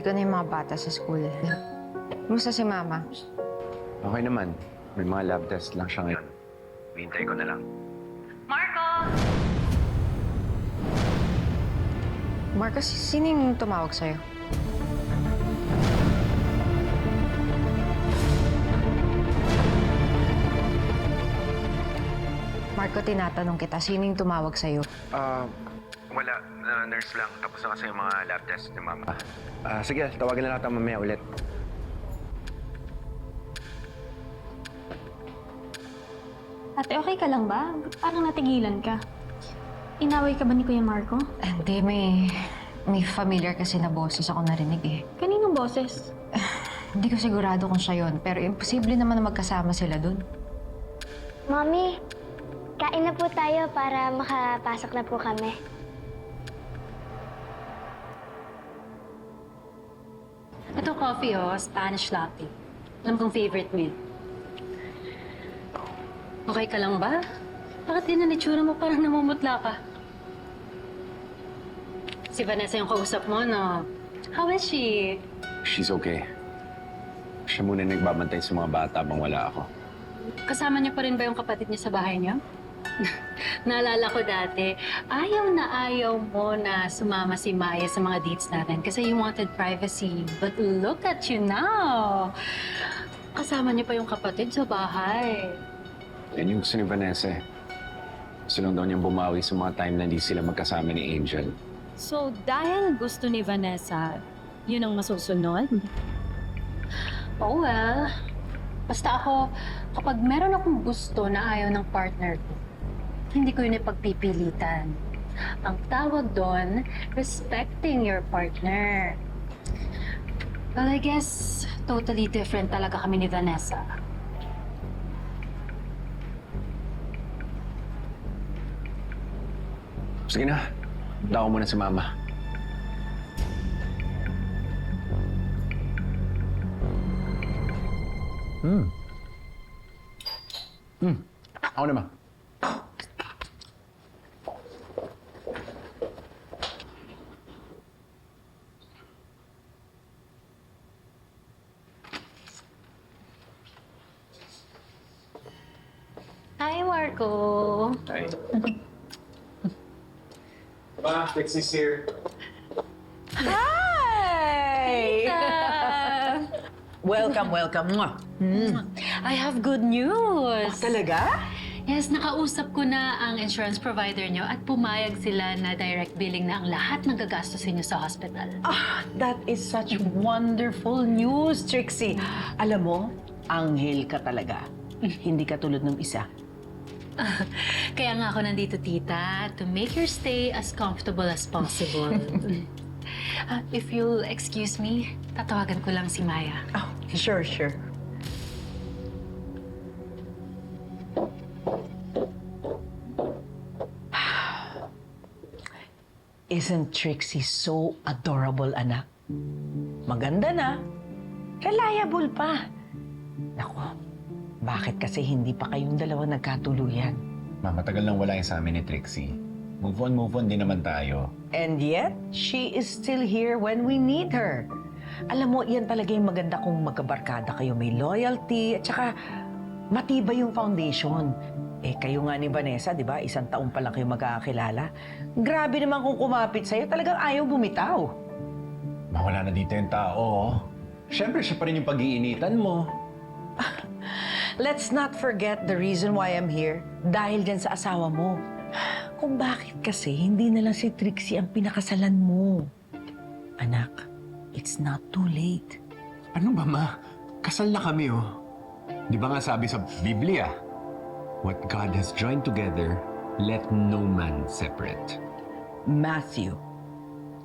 Pinatid ko na yung mga bata sa school. Kumusta si Mama? Okay naman. May mga lab test lang siya ngayon. Hintay ko na lang. Marcos, sino yung tumawag sa'yo? Marco, tinatanong kita, sino yung tumawag sa'yo? Wala. Nurse lang. Tapos na kasi yung mga lab test ni Mama. Sige, tawagan na natin mamaya ulit. Ate, okay ka lang ba? Parang natigilan ka. Inaway ka ba ni Kuya Marco? Hindi, may familiar kasi na boses ako narinig eh. Kaninong boses? Hindi ko sigurado kung siya yun, pero imposible naman na magkasama sila dun. Mommy, kain na po tayo para makapasok na po kami. Ito coffee, Spanish latte. Alam kong favorite mo yun. Okay ka lang ba? Bakit din ang itsura mo parang namumutla ka? Si Vanessa yung kausap mo, no? How is she? She's okay. Siya muna nagbabantay sa mga bata habang wala ako. Kasama niyo pa rin ba yung kapatid niya sa bahay niyo? Naalala ko dati, ayaw na ayaw mo na sumama si Maya sa mga dates natin kasi you wanted privacy. But look at you now! Kasama niyo pa yung kapatid sa bahay. Yan yung gusto ni Vanessa eh. Gusto lang daw niyang bumawi sa mga time na hindi sila magkasama ni Angel. So, dahil gusto ni Vanessa, yun ang masusunod? Oh well, basta ako, kapag meron akong gusto na ayaw ng partner ko, hindi ko yun ipagpipilitan. Ang tawag doon, respecting your partner. Well, I guess, totally different talaga kami ni Vanessa. Sige na, punta ko muna si Mama. Ako naman. Hi, Marco. Hi. Ma, Dixie's here. Hi! Welcome, welcome. Mwah. I have good news. Talaga? Yes, nakausap ko na ang insurance provider nyo at pumayag sila na direct billing na ang lahat ng gagastusin nyo sa hospital. That is such wonderful news, Trixie. Alam mo, anghel ka talaga. Hindi ka tulad ng isa. Kaya nga ako nandito, tita, to make your stay as comfortable as possible. If you'll excuse me, tatawagan ko lang si Maya. Oh, sure, sure. Isn't Trixie so adorable, anak? Maganda na. Reliable pa. Nako, bakit kasi hindi pa kayong dalawa nagkatuluyan? Ma, matagal nang wala yung sa amin ni Trixie. Move on din naman tayo. And yet, she is still here when we need her. Alam mo, yan talaga yung maganda kung magkabarkada kayo. May loyalty, at saka matibay yung foundation. Eh, kayo nga ni Vanessa, di ba? 1 taon pa lang kayo magkakakilala. Grabe naman kung kumapit sa'yo, talagang ayaw bumitaw. Mawala na dito yung tao. Siyempre, siya pa rin yung pag-iinitan mo. Let's not forget the reason why I'm here. Dahil dyan sa asawa mo. Kung bakit kasi hindi na lang si Trixie ang pinakasalan mo. Anak, it's not too late. Ano ba, Ma? Kasal na kami, oh. Di ba nga sabi sa Biblia, what God has joined together, let no man separate. Matthew,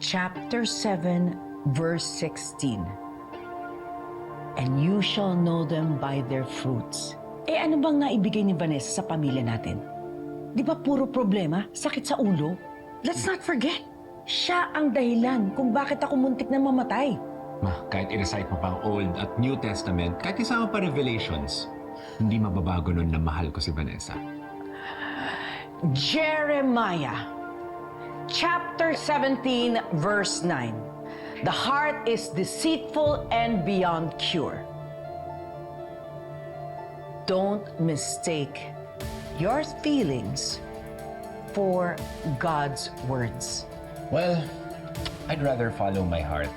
chapter 7, verse 16. And you shall know them by their fruits. Eh ano bang naibigay ni Vanessa sa pamilya natin? Di ba puro problema, sakit sa ulo? Let's not forget, siya ang dahilan kung bakit ako muntik na mamatay. Ma, kahit i-recite mo pa ang Old at New Testament, kahit isama pa Revelations, hindi mababago nun na mahal ko si Vanessa. Jeremiah, chapter 17, verse 9. The heart is deceitful and beyond cure. Don't mistake your feelings for God's words. Well, I'd rather follow my heart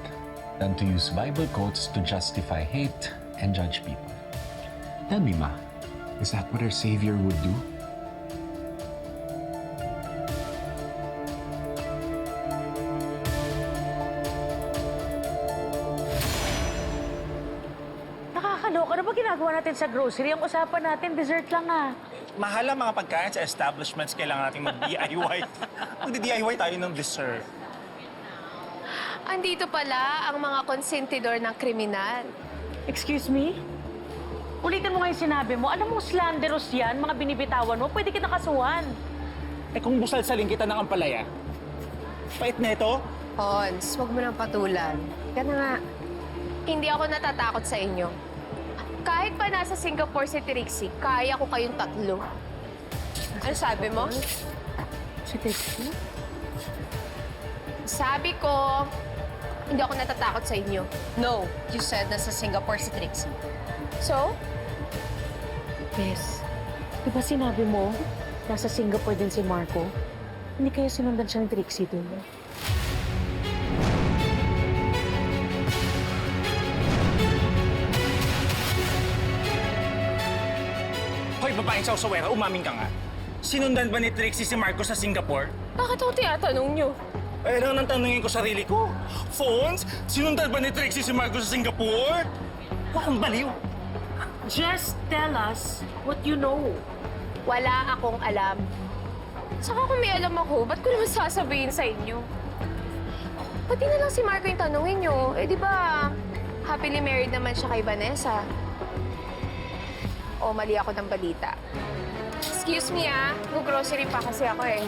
than to use Bible quotes to justify hate and judge people. Tell me, Ma, is that what our Savior would do? Nakakaloka. Ano ba ginagawa natin sa grocery? Ang usapan natin, dessert lang ah. Mahal ang mga pagkain sa establishments, kailangan natin mag-DIY. Magdi-DIY tayo ng dessert. Andito pala ang mga konsentidor ng kriminal. Excuse me? Ulitin mo nga yung sinabi mo. Alam mo, slanderous yan, mga binibitawan mo. Pwede kita kasuhan. Eh kung busalsalin kita ng ampalaya, pait na ito? Pons, huwag mo nang patulan. Kaya na nga, hindi ako natatakot sa inyo. Kahit pa nasa Singapore si Trixie, kaya ko kayong tatlo. Ano sabi mo? Si Trixie? Sabi ko, hindi ako natatakot sa inyo. No, you said nasa Singapore si Trixie. So? Yes. Di ba sinabi mo, nasa Singapore din si Marco? Hindi kaya sinundan siya ng Trixie doon? Hoy, babaeng sausawera, umamin ka nga. Sinundan ba ni Trixie si Marco sa Singapore? Bakit ako tinatanong nyo? Eh, lang nang tanungin ko sarili ko. Phones, sinundan ba ni Trixie si Marco sa Singapore? Wakang baliw. Just tell us what you know. Wala akong alam. Saka kung may alam ako, ba't ko naman sasabihin sa inyo? Pati na lang si Marco yung tanungin nyo. Eh, di ba, happily married naman siya kay Vanessa. O, mali ako ng balita. Excuse me, ah. Mag-grocery pa kasi ako eh.